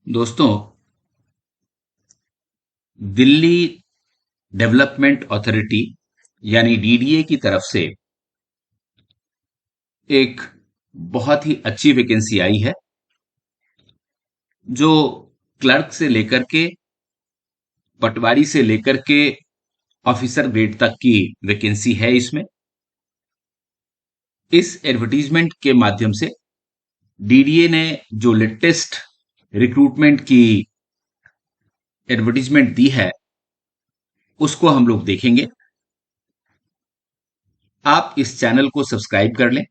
दोस्तों, Delhi development authority यानी DDA की तरफ से एक बहुत ही अच्छी वैकेंसी आई है जो क्लर्क से लेकर के पटवारी से लेकर के ऑफिसर ग्रेड तक की वैकेंसी है। इसमें इस एडवर्टीजमेंट के माध्यम से डीडीए ने जो लेटेस्ट रिक्रूटमेंट की एडवर्टीजमेंट दी है उसको हम लोग देखेंगे। आप इस चैनल को सब्सक्राइब कर लें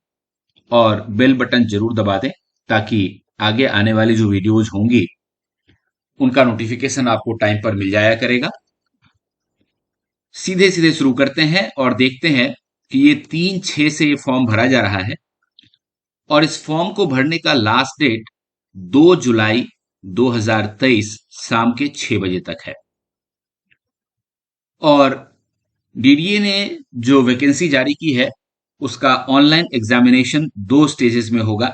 और बेल बटन जरूर दबा दें ताकि आगे आने वाली जो वीडियोज होंगी उनका नोटिफिकेशन आपको टाइम पर मिल जाया करेगा। सीधे सीधे शुरू करते हैं और देखते हैं कि ये 3/6 से ये फॉर्म भरा जा रहा है और इस फॉर्म को भरने का लास्ट डेट 2 जुलाई 2023 शाम के 6 बजे तक है। और डीडीए ने जो वैकेंसी जारी की है उसका ऑनलाइन एग्जामिनेशन 2 स्टेजेस में होगा,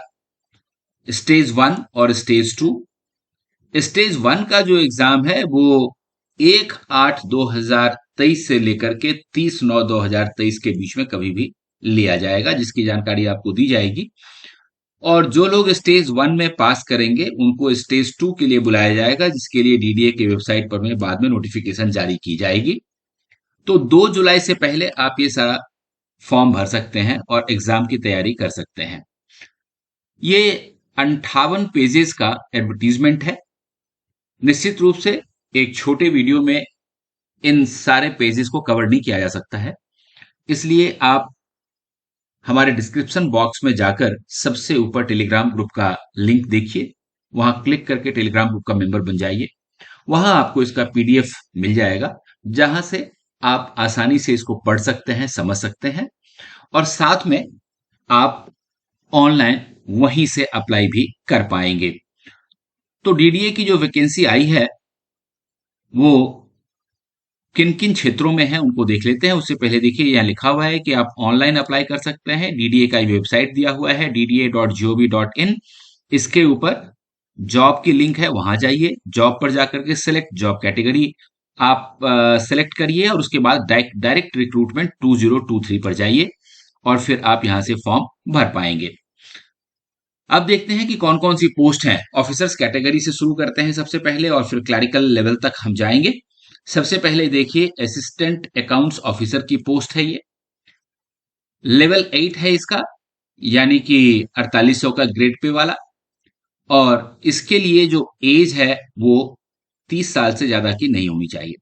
स्टेज 1 और स्टेज 2। स्टेज 1 का जो एग्जाम है वो 1/8/2023 से लेकर के 30/9/2023 के बीच में कभी भी लिया जाएगा, जिसकी जानकारी आपको दी जाएगी। और जो लोग स्टेज 1 में पास करेंगे उनको स्टेज 2 के लिए बुलाया जाएगा, जिसके लिए डीडीए की वेबसाइट पर में बाद में नोटिफिकेशन जारी की जाएगी। तो 2 जुलाई से पहले आप ये सारा फॉर्म भर सकते हैं और एग्जाम की तैयारी कर सकते हैं। ये 58 पेजेस का एडवर्टीजमेंट है। निश्चित रूप से एक छोटे वीडियो में इन सारे पेजेस को कवर नहीं किया जा सकता है, इसलिए आप हमारे डिस्क्रिप्शन बॉक्स में जाकर सबसे ऊपर टेलीग्राम ग्रुप का लिंक देखिए, वहां क्लिक करके टेलीग्राम ग्रुप का मेंबर बन जाइए। वहां आपको इसका पीडीएफ मिल जाएगा, जहां से आप आसानी से इसको पढ़ सकते हैं, समझ सकते हैं और साथ में आप ऑनलाइन वहीं से अप्लाई भी कर पाएंगे। तो डीडीए की जो वैकेंसी आई है वो किन किन क्षेत्रों में है उनको देख लेते हैं। उससे पहले देखिए, यहां लिखा हुआ है कि आप ऑनलाइन अप्लाई कर सकते हैं। डीडीए का वेबसाइट दिया हुआ है dda.gov.in। इसके ऊपर जॉब की लिंक है, वहां जाइए, जॉब पर जाकर के सिलेक्ट जॉब कैटेगरी आप सेलेक्ट करिए और उसके बाद डायरेक्ट रिक्रूटमेंट 2023 पर जाइए और फिर आप यहां से फॉर्म भर पाएंगे। अब देखते हैं कि कौन कौन सी पोस्ट हैं। ऑफिसर्स कैटेगरी से शुरू करते हैं सबसे पहले और फिर क्लरिकल लेवल तक हम जाएंगे। सबसे पहले देखिए, असिस्टेंट अकाउंट्स ऑफिसर की पोस्ट है। ये लेवल 8 है इसका, यानी कि 4800 का ग्रेड पे वाला। और इसके लिए जो एज है वो 30 साल से ज्यादा की नहीं होनी चाहिए।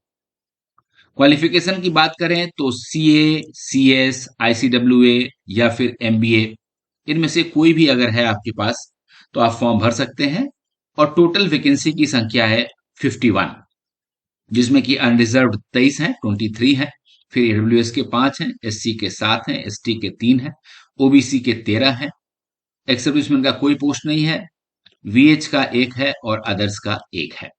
क्वालिफिकेशन की बात करें तो सीए, सीएस, आईसीडब्ल्यूए या फिर एमबीए, इनमें से कोई भी अगर है आपके पास तो आप फॉर्म भर सकते हैं। और टोटल वैकेंसी की संख्या है 51, जिसमें कि अनरिजर्व्ड 23 हैं, 23 हैं, फिर ईडब्ल्यूएस के 5 हैं, एससी के 7 हैं, एसटी के 3 हैं, ओबीसी के 13 हैं, एक्स सर्विसमैन का कोई पोस्ट नहीं है, वीएच का 1 है और अदर्स का 1 है।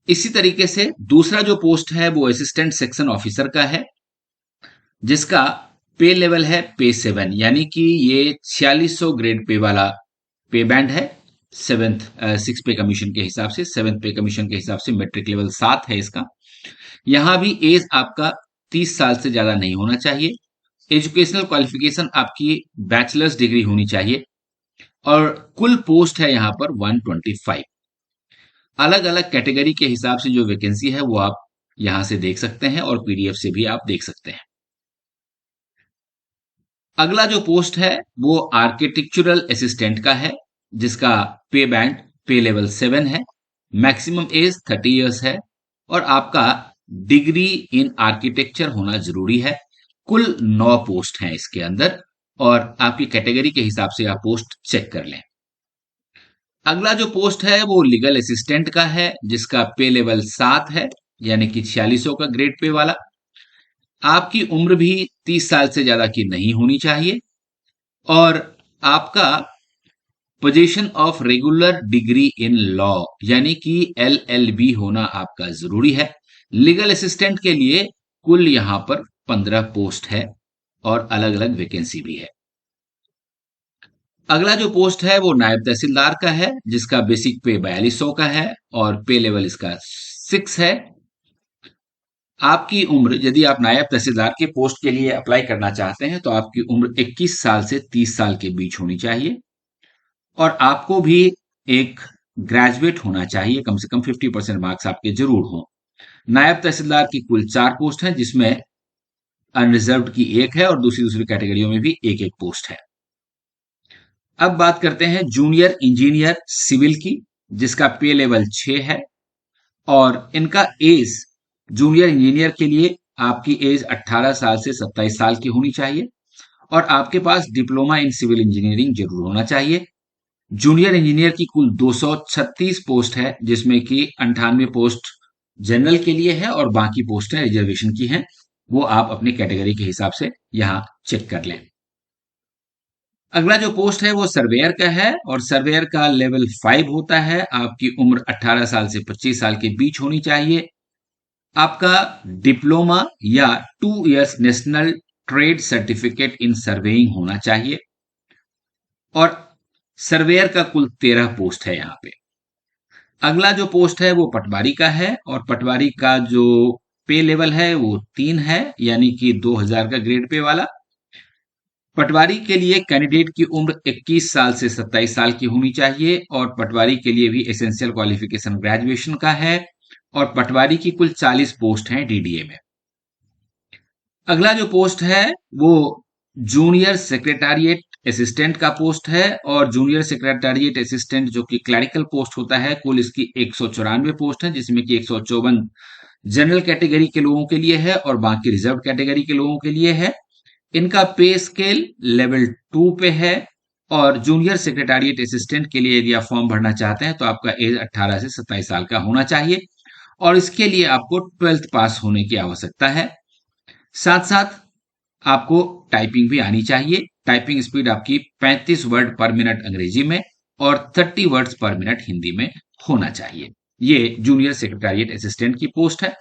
इसी तरीके से दूसरा जो पोस्ट है वो असिस्टेंट सेक्शन ऑफिसर का है, जिसका पे लेवल है पे 7, यानी कि ये 4600 ग्रेड पे वाला पे बैंड है। 6 पे कमीशन के हिसाब से, 7 पे कमीशन के हिसाब से मेट्रिक लेवल 7 है इसका। यहां भी एज आपका 30 साल से ज्यादा नहीं होना चाहिए। एजुकेशनल क्वालिफिकेशन आपकी बैचलर्स डिग्री होनी चाहिए और कुल पोस्ट है यहां पर 125। अलग अलग कैटेगरी के हिसाब से जो वैकेंसी है वो आप यहां से देख सकते हैं और पीडीएफ से भी आप देख सकते हैं। अगला जो पोस्ट है वो आर्किटेक्चरल असिस्टेंट का है, जिसका पे बैंड पे लेवल 7 है, मैक्सिमम एज 30 इयर्स है और आपका डिग्री इन आर्किटेक्चर होना जरूरी है। कुल 9 पोस्ट हैं इसके अंदर और आपकी कैटेगरी के हिसाब से आप पोस्ट चेक कर लें। अगला जो पोस्ट है वो लीगल असिस्टेंट का है, जिसका पे लेवल 7 है, यानी कि 4600 का ग्रेड पे वाला। आपकी उम्र भी 30 साल से ज्यादा की नहीं होनी चाहिए और आपका position of regular degree in law यानी कि एलएलबी होना आपका जरूरी है। लीगल असिस्टेंट के लिए कुल यहां पर 15 पोस्ट है और अलग अलग वैकेंसी भी है। अगला जो पोस्ट है वो नायब तहसीलदार का है, जिसका बेसिक पे 4200 का है और पे लेवल इसका 6 है। आपकी उम्र, यदि आप नायब तहसीलदार के पोस्ट के लिए अप्लाई करना चाहते हैं तो आपकी उम्र 21 साल से 30 साल के बीच होनी चाहिए और आपको भी एक ग्रेजुएट होना चाहिए, कम से कम 50% मार्क्स आपके जरूर हों। नायब तहसीलदार की कुल 4 पोस्ट हैं, जिसमें अनरिजर्व्ड की एक है और दूसरी दूसरी कैटेगरियों में भी एक एक पोस्ट है। अब बात करते हैं जूनियर इंजीनियर सिविल की, जिसका पे लेवल 6 है और इनका एज, जूनियर इंजीनियर के लिए आपकी एज 18 साल से 27 साल की होनी चाहिए और आपके पास डिप्लोमा इन सिविल इंजीनियरिंग जरूर होना चाहिए। जूनियर इंजीनियर की कुल 236 पोस्ट है, जिसमें कि 98 पोस्ट जनरल के लिए है और बाकी पोस्टें रिजर्वेशन की हैं। वो आप अपनी कैटेगरी के हिसाब से यहां चेक कर लें। अगला जो पोस्ट है वो सर्वेयर का है और सर्वेयर का लेवल 5 होता है। आपकी उम्र 18 साल से 25 साल के बीच होनी चाहिए। आपका डिप्लोमा या 2 years national trade certificate in surveying होना चाहिए और सर्वेयर का कुल 13 पोस्ट है यहां पे। अगला जो पोस्ट है वो पटवारी का है और पटवारी का जो पे लेवल है वो 3 है, यानी कि 2000 का ग्रेड पे वाला। पटवारी के लिए कैंडिडेट की उम्र 21 साल से 27 साल की होनी चाहिए और पटवारी के लिए भी एसेंशियल क्वालिफिकेशन ग्रेजुएशन का है और पटवारी की कुल 40 पोस्ट हैं डीडीए में। अगला जो पोस्ट है वो जूनियर सेक्रेटारिएट असिस्टेंट का पोस्ट है और जूनियर सेक्रेटारिएट असिस्टेंट जो कि क्लरिकल पोस्ट होता है, कुल इसकी 194 पोस्ट है, जिसमें कि 154 जनरल कैटेगरी के लोगों के लिए है और बाकी रिजर्व कैटेगरी के लोगों के लिए है। इनका पे स्केल लेवल 2 पे है और जूनियर सेक्रेटारिएट असिस्टेंट के लिए यदि आप फॉर्म भरना चाहते हैं तो आपका एज 18 से 27 साल का होना चाहिए और इसके लिए आपको 12th पास होने की आवश्यकता है। साथ साथ आपको टाइपिंग भी आनी चाहिए। टाइपिंग स्पीड आपकी 35 वर्ड पर मिनट अंग्रेजी में और 30 वर्ड्स पर मिनट हिंदी में होना चाहिए। ये जूनियर सेक्रेटारिएट असिस्टेंट की पोस्ट है।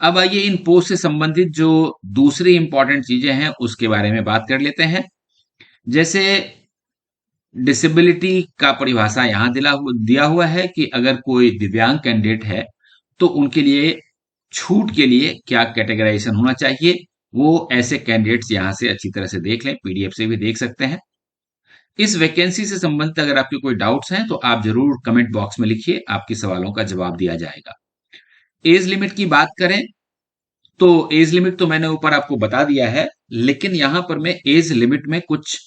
अब आइए इन पोस्ट से संबंधित जो दूसरी इंपॉर्टेंट चीजें हैं उसके बारे में बात कर लेते हैं। जैसे डिसेबिलिटी का परिभाषा यहां दिया हुआ है कि अगर कोई दिव्यांग कैंडिडेट है तो उनके लिए छूट के लिए क्या कैटेगराइजेशन होना चाहिए, वो ऐसे कैंडिडेट्स यहां से अच्छी तरह से देख लें, पीडीएफ से भी देख सकते हैं। इस वैकेंसी से संबंधित अगर आपके कोई डाउट्स हैं तो आप जरूर कमेंट बॉक्स में लिखिए, आपके सवालों का जवाब दिया जाएगा। एज लिमिट की बात करें तो एज लिमिट तो मैंने ऊपर आपको बता दिया है, लेकिन यहां पर मैं एज लिमिट में कुछ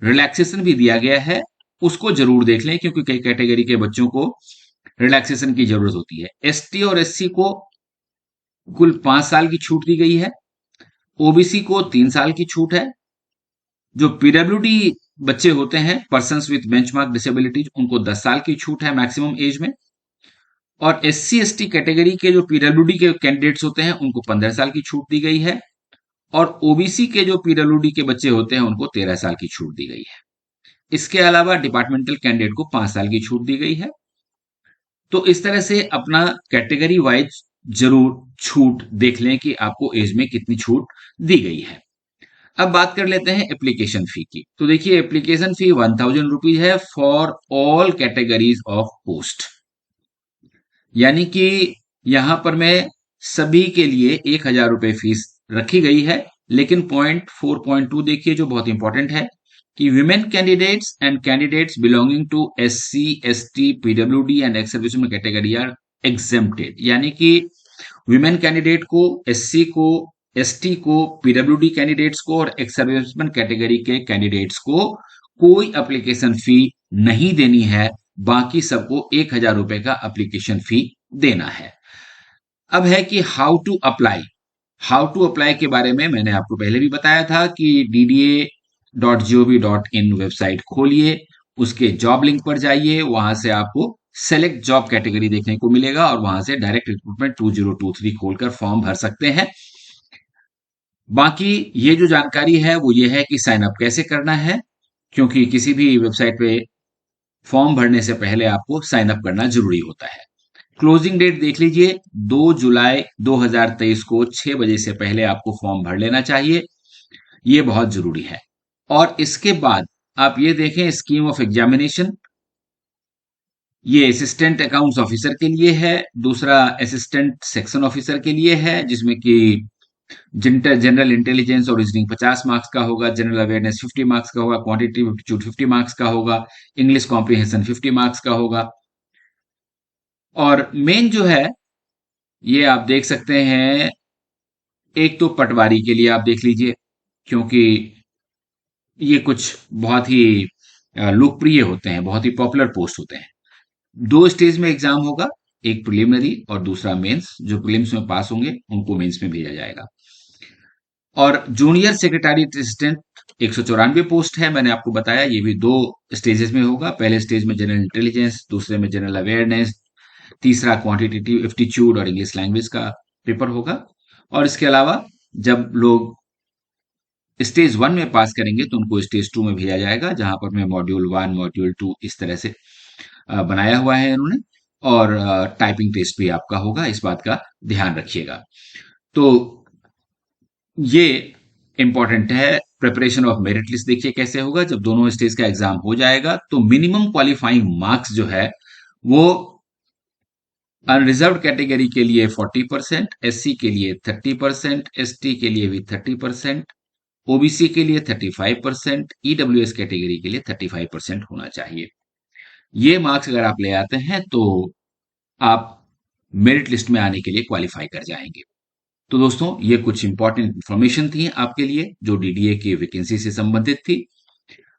रिलैक्सेशन भी दिया गया है, उसको जरूर देख लें क्योंकि कई कैटेगरी के बच्चों को रिलैक्सेशन की जरूरत होती है। एसटी और एससी को कुल 5 साल की छूट दी गई है, ओबीसी को 3 साल की छूट है। जो पीडब्ल्यूडी बच्चे होते हैं, पर्सन्स विद बेंचमार्क डिसेबिलिटीज, उनको 10 साल की छूट है मैक्सिमम एज में और एससी एसटी कैटेगरी के जो पीडब्ल्यूडी के कैंडिडेट्स होते हैं उनको 15 साल की छूट दी गई है और ओबीसी के जो पीडब्ल्यूडी के बच्चे होते हैं उनको 13 साल की छूट दी गई है। इसके अलावा डिपार्टमेंटल कैंडिडेट को 5 साल की छूट दी गई है। तो इस तरह से अपना कैटेगरी वाइज जरूर छूट देख लें कि आपको एज में कितनी छूट दी गई है। अब बात कर लेते हैं एप्लीकेशन फी की। तो देखिए एप्लीकेशन फी 1000 रुपीज है for all categories of post, यानी कि यहां पर मैं सभी के लिए 1000 रुपए फीस रखी गई है। लेकिन पॉइंट 4.2 देखिए जो बहुत इंपॉर्टेंट है कि women candidates and candidates belonging to SC ST पीडब्ल्यूडी and ex serviceman category are exempted, यानी कि विमेन कैंडिडेट को, एससी को, एसटी को, पीडब्ल्यूडी कैंडिडेट्स को और एक्स सर्विसमैन कैटेगरी के कैंडिडेट्स को कोई एप्लीकेशन फी नहीं देनी है, बाकी सबको 1000 रुपए का एप्लीकेशन फी देना है। अब है कि हाउ टू अप्लाई के बारे में मैंने आपको पहले भी बताया था कि dda.gov.in वेबसाइट खोलिए, उसके जॉब लिंक पर जाइए, वहां से आपको सेलेक्ट जॉब कैटेगरी देखने को मिलेगा और वहां से डायरेक्ट रिक्रूटमेंट 2023 खोलकर फॉर्म भर सकते हैं। बाकी ये जो जानकारी है वो ये है कि साइन अप कैसे करना है, क्योंकि किसी भी वेबसाइट पे फॉर्म भरने से पहले आपको साइन अप करना जरूरी होता है। क्लोजिंग डेट देख लीजिए, 2 जुलाई 2023 को 6 बजे से पहले आपको फॉर्म भर लेना चाहिए, ये बहुत जरूरी है। और इसके बाद आप ये देखें, स्कीम ऑफ एग्जामिनेशन, ये असिस्टेंट अकाउंट्स ऑफिसर के लिए है, दूसरा असिस्टेंट सेक्शन ऑफिसर के लिए है, जिसमें कि जनरल इंटेलिजेंस और रीजनिंग 50 मार्क्स का होगा, जनरल अवेयरनेस 50 मार्क्स का होगा, क्वांटिटेटिव एप्टीट्यूड 50 मार्क्स का होगा, इंग्लिश कॉम्प्रिहेंशन 50 मार्क्स का होगा। और मेन जो है, ये आप देख सकते हैं, एक तो पटवारी के लिए आप देख लीजिए, क्योंकि ये कुछ बहुत ही लोकप्रिय होते हैं, बहुत ही पॉपुलर पोस्ट होते हैं। दो स्टेज में एग्जाम होगा, एक प्रिलिमिनरी और दूसरा मेंस। जो प्रीलिम्स में पास होंगे उनको मेंस में भेजा जाएगा। और जूनियर सेक्रेटरी असिस्टेंट 194 पोस्ट है, मैंने आपको बताया, ये भी दो स्टेजेस में होगा। पहले स्टेज में जनरल इंटेलिजेंस, दूसरे में जनरल अवेयरनेस, तीसरा क्वांटिटेटिव एप्टीट्यूड और इंग्लिश लैंग्वेज का पेपर होगा। और इसके अलावा जब लोग स्टेज 1 में पास करेंगे तो उनको स्टेज 2 में भेजा जाएगा, जहां पर मैं मॉड्यूल 1, मॉड्यूल 2 इस तरह से बनाया हुआ है इन्होंने। और टाइपिंग टेस्ट भी आपका होगा, इस बात का ध्यान रखिएगा। तो ये इंपॉर्टेंट है। प्रिपरेशन ऑफ मेरिट लिस्ट देखिए कैसे होगा। जब दोनों स्टेज का एग्जाम हो जाएगा तो मिनिमम क्वालिफाइंग मार्क्स जो है वो अनरिजर्व कैटेगरी के लिए 40%, एससी के लिए 30%, एसटी के लिए भी 30%, ओबीसी के लिए 35%, ईडब्ल्यूएस कैटेगरी के लिए 35% होना चाहिए। ये मार्क्स अगर आप ले आते हैं तो आप मेरिट लिस्ट में आने के लिए क्वालिफाई कर जाएंगे। तो दोस्तों, ये कुछ इंपॉर्टेंट इंफॉर्मेशन थी आपके लिए जो डीडीए की वैकेंसी से संबंधित थी।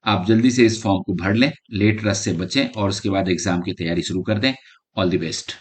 आप जल्दी से इस फॉर्म को भर लें, लेट रस से बचें और उसके बाद एग्जाम की तैयारी शुरू कर दें। All the best.